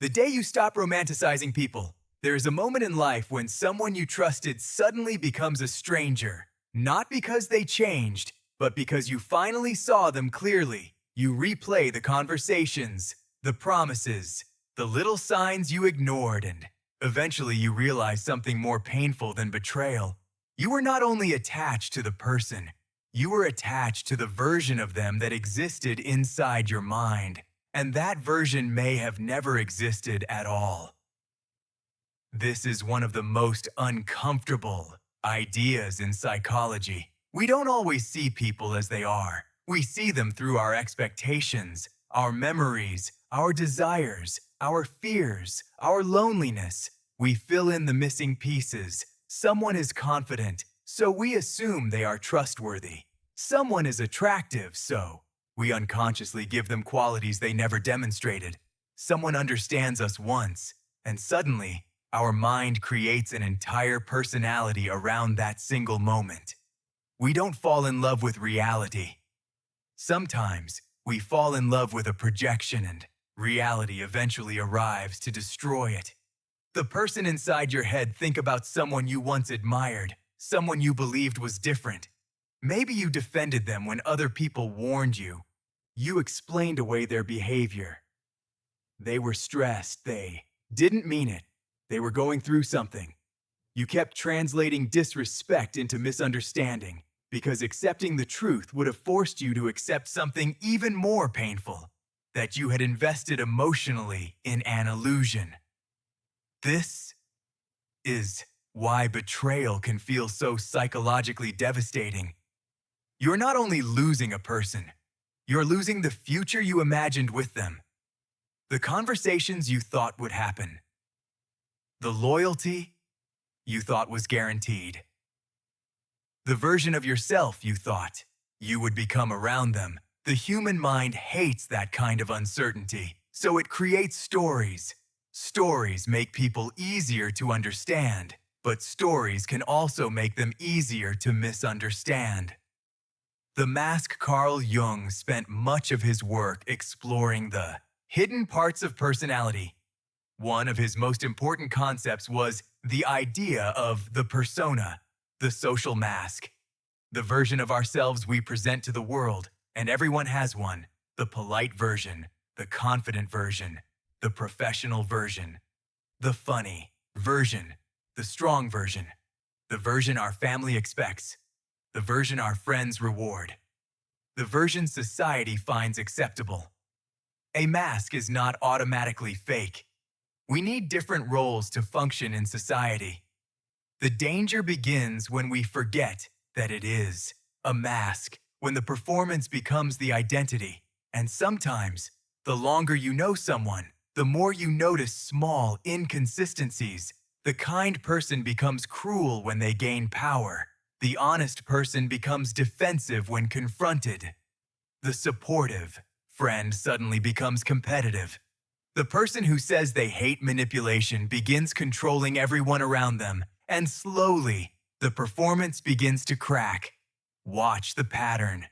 The day you stop romanticizing people, there is a moment in life when someone you trusted suddenly becomes a stranger. Not because they changed, but because you finally saw them clearly. You replay the conversations, the promises, the little signs you ignored, and eventually you realize something more painful than betrayal. You were not only attached to the person, you were attached to the version of them that existed inside your mind. And that version may have never existed at all. This is one of the most uncomfortable ideas in psychology. We don't always see people as they are. We see them through our expectations, our memories, our desires, our fears, our loneliness. We fill in the missing pieces. Someone is confident, so we assume they are trustworthy. Someone is attractive, so we unconsciously give them qualities they never demonstrated. Someone understands us once, and suddenly, our mind creates an entire personality around that single moment. We don't fall in love with reality. Sometimes, we fall in love with a projection, and reality eventually arrives to destroy it. The person inside your head think about someone you once admired, someone you believed was different. Maybe you defended them when other people warned you. You explained away their behavior. They were stressed. They didn't mean it. They were going through something. You kept translating disrespect into misunderstanding because accepting the truth would have forced you to accept something even more painful, that you had invested emotionally in an illusion. This is why betrayal can feel so psychologically devastating. You're not only losing a person, you're losing the future you imagined with them. The conversations you thought would happen. The loyalty you thought was guaranteed. The version of yourself you thought you would become around them. The human mind hates that kind of uncertainty, so it creates stories. Stories make people easier to understand, but stories can also make them easier to misunderstand. The mask Carl Jung spent much of his work exploring the hidden parts of personality. One of his most important concepts was the idea of the persona, the social mask, the version of ourselves we present to the world, and everyone has one, the polite version, the confident version, the professional version, the funny version, the strong version, the version our family expects, the version our friends reward, the version society finds acceptable. A mask is not automatically fake. We need different roles to function in society. The danger begins when we forget that it is a mask, when the performance becomes the identity. And sometimes, the longer you know someone, the more you notice small inconsistencies. The kind person becomes cruel when they gain power. The honest person becomes defensive when confronted. The supportive friend suddenly becomes competitive. The person who says they hate manipulation begins controlling everyone around them, and slowly, the performance begins to crack. Watch the pattern.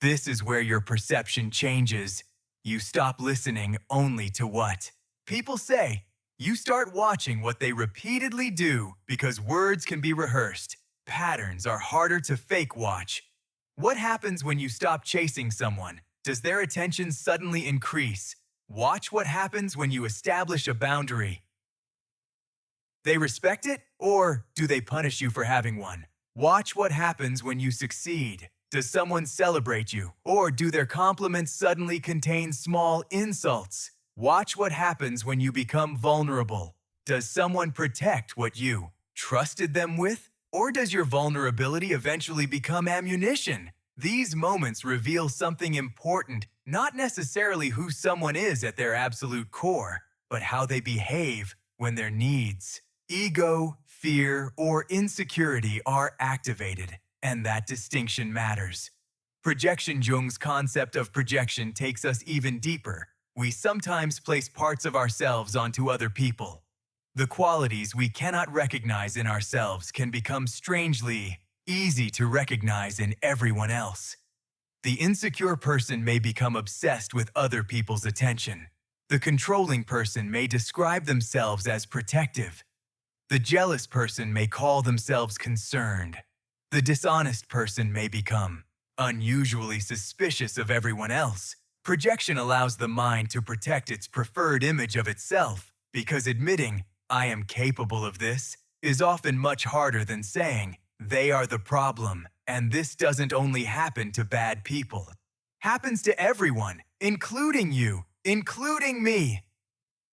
This is where your perception changes. You stop listening only to what people say. You start watching what they repeatedly do because words can be rehearsed. Patterns are harder to fake watch. What happens when you stop chasing someone? Does their attention suddenly increase? Watch what happens when you establish a boundary. They respect it, or do they punish you for having one? Watch what happens when you succeed. Does someone celebrate you, or do their compliments suddenly contain small insults? Watch what happens when you become vulnerable. Does someone protect what you trusted them with, or does your vulnerability eventually become ammunition? These moments reveal something important, not necessarily who someone is at their absolute core, but how they behave when their needs, ego, fear, or insecurity are activated, and that distinction matters. Projection Jung's concept of projection takes us even deeper. We sometimes place parts of ourselves onto other people. The qualities we cannot recognize in ourselves can become strangely easy to recognize in everyone else. The insecure person may become obsessed with other people's attention. The controlling person may describe themselves as protective. The jealous person may call themselves concerned. The dishonest person may become unusually suspicious of everyone else. Projection allows the mind to protect its preferred image of itself, because admitting, "I am capable of this," is often much harder than saying, "They are the problem, and this doesn't only happen to bad people. Happens to everyone, including you, including me."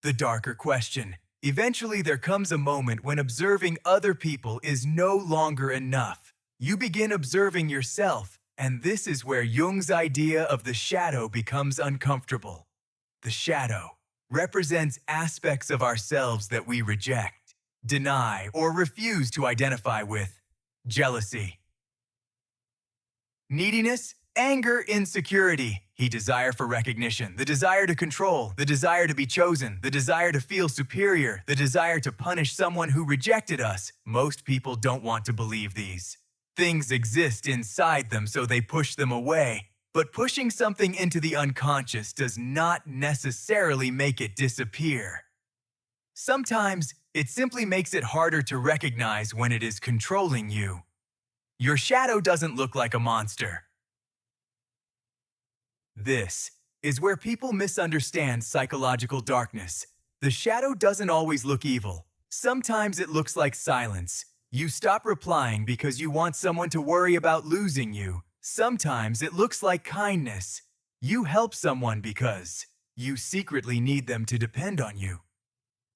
The darker question. Eventually there comes a moment when observing other people is no longer enough. You begin observing yourself, and this is where Jung's idea of the shadow becomes uncomfortable. The shadow represents aspects of ourselves that we reject, deny, or refuse to identify with. Jealousy, neediness, anger, insecurity, desire for recognition, the desire to control, the desire to be chosen, the desire to feel superior, the desire to punish someone who rejected us. Most people don't want to believe these things exist inside them, so they push them away. But pushing something into the unconscious does not necessarily make it disappear. Sometimes it simply makes it harder to recognize when it is controlling you. Your shadow doesn't look like a monster. This is where people misunderstand psychological darkness. The shadow doesn't always look evil. Sometimes it looks like silence. You stop replying because you want someone to worry about losing you. Sometimes it looks like kindness. You help someone because you secretly need them to depend on you.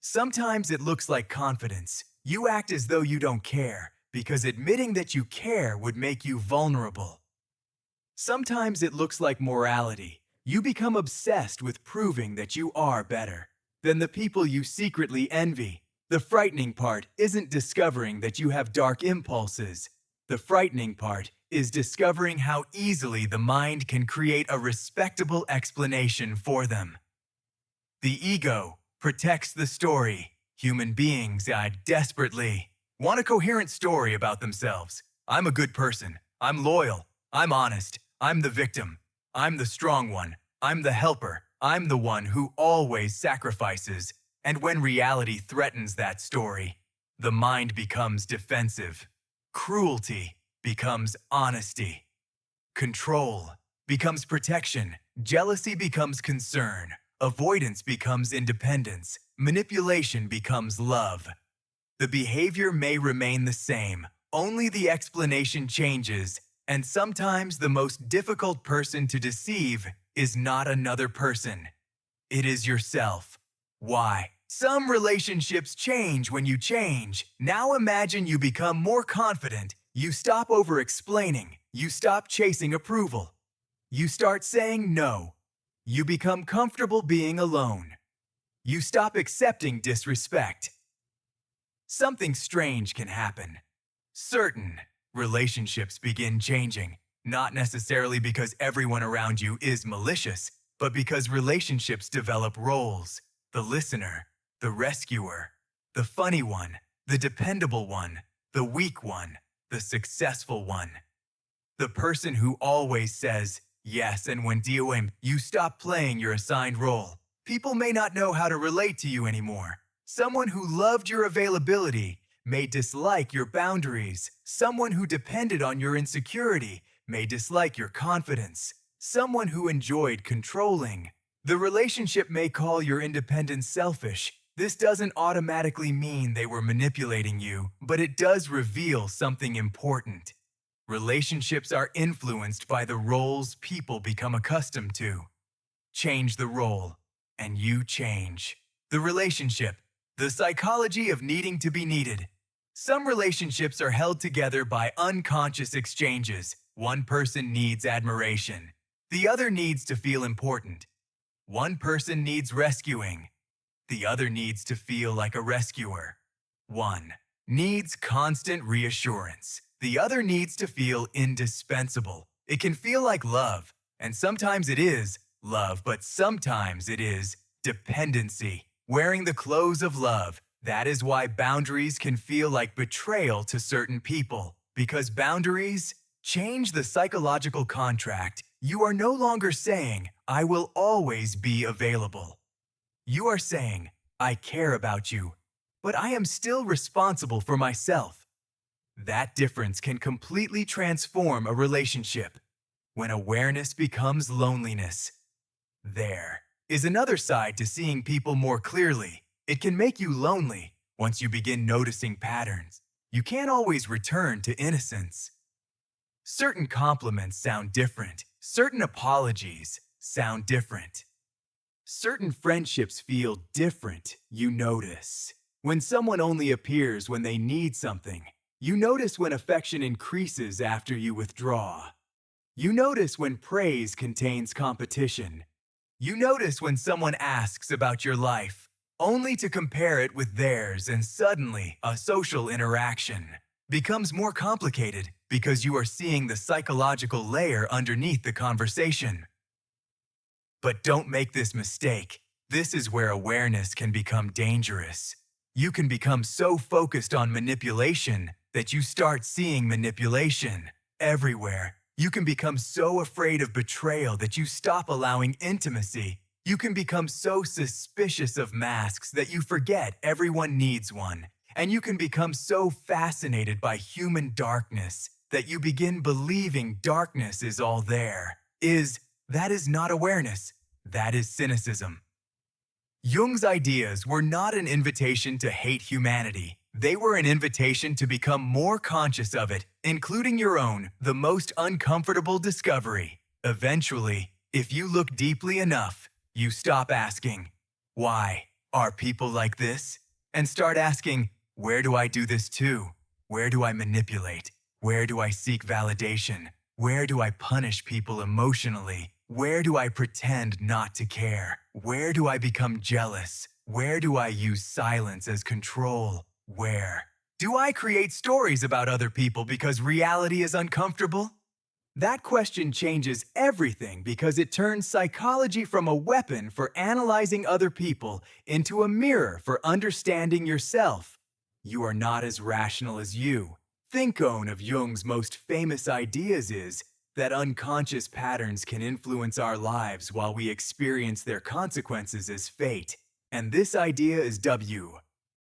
Sometimes it looks like confidence. You act as though you don't care, because admitting that you care would make you vulnerable. Sometimes it looks like morality. You become obsessed with proving that you are better than the people you secretly envy. The frightening part isn't discovering that you have dark impulses. The frightening part is discovering how easily the mind can create a respectable explanation for them. The ego protects the story. Human beings desperately want a coherent story about themselves. I'm a good person. I'm loyal. I'm honest. I'm the victim. I'm the strong one. I'm the helper. I'm the one who always sacrifices. And when reality threatens that story, the mind becomes defensive. Cruelty becomes honesty. Control becomes protection. Jealousy becomes concern. Avoidance becomes independence. Manipulation becomes love. The behavior may remain the same, only the explanation changes. And sometimes the most difficult person to deceive is not another person. It is yourself. Why? Some relationships change when you change. Now imagine you become more confident. You stop over-explaining. You stop chasing approval. You start saying no. You become comfortable being alone. You stop accepting disrespect. Something strange can happen. Certain relationships begin changing, not necessarily because everyone around you is malicious, but because relationships develop roles. The listener, the rescuer, the funny one, the dependable one, the weak one, the successful one. The person who always says yes, and when you stop playing your assigned role. People may not know how to relate to you anymore. Someone who loved your availability may dislike your boundaries. Someone who depended on your insecurity may dislike your confidence. Someone who enjoyed controlling the relationship may call your independence selfish. This doesn't automatically mean they were manipulating you, but it does reveal something important. Relationships are influenced by the roles people become accustomed to. Change the role, and you change. The relationship, the psychology of needing to be needed. Some relationships are held together by unconscious exchanges. One person needs admiration. The other needs to feel important. One person needs rescuing. The other needs to feel like a rescuer. One needs constant reassurance. The other needs to feel indispensable. It can feel like love, and sometimes it is love, but sometimes it is dependency. Wearing the clothes of love. That is why boundaries can feel like betrayal to certain people, because boundaries change the psychological contract. You are no longer saying, "I will always be available." You are saying, I care about you, but I am still responsible for myself. That difference can completely transform a relationship when awareness becomes loneliness. There is another side to seeing people more clearly. It can make you lonely once you begin noticing patterns. You can't always return to innocence. Certain compliments sound different. Certain apologies sound different. Certain friendships feel different, you notice. When someone only appears when they need something, you notice when affection increases after you withdraw. You notice when praise contains competition. You notice when someone asks about your life, only to compare it with theirs, and suddenly a social interaction becomes more complicated because you are seeing the psychological layer underneath the conversation. But don't make this mistake. This is where awareness can become dangerous. You can become so focused on manipulation that you start seeing manipulation everywhere. You can become so afraid of betrayal that you stop allowing intimacy. You can become so suspicious of masks that you forget everyone needs one. And you can become so fascinated by human darkness that you begin believing darkness is all there. That is not awareness. That is cynicism. Jung's ideas were not an invitation to hate humanity. They were an invitation to become more conscious of it, including your own, the most uncomfortable discovery. Eventually, if you look deeply enough, you stop asking, "Why are people like this?" and start asking, "Where do I do this too? Where do I manipulate? Where do I seek validation? Where do I punish people emotionally? Where do I pretend not to care? Where do I become jealous? Where do I use silence as control? Where do I create stories about other people because reality is uncomfortable?" That question changes everything because it turns psychology from a weapon for analyzing other people into a mirror for understanding yourself. You are not as rational as you think. One of Jung's most famous ideas is that unconscious patterns can influence our lives while we experience their consequences as fate. And this idea is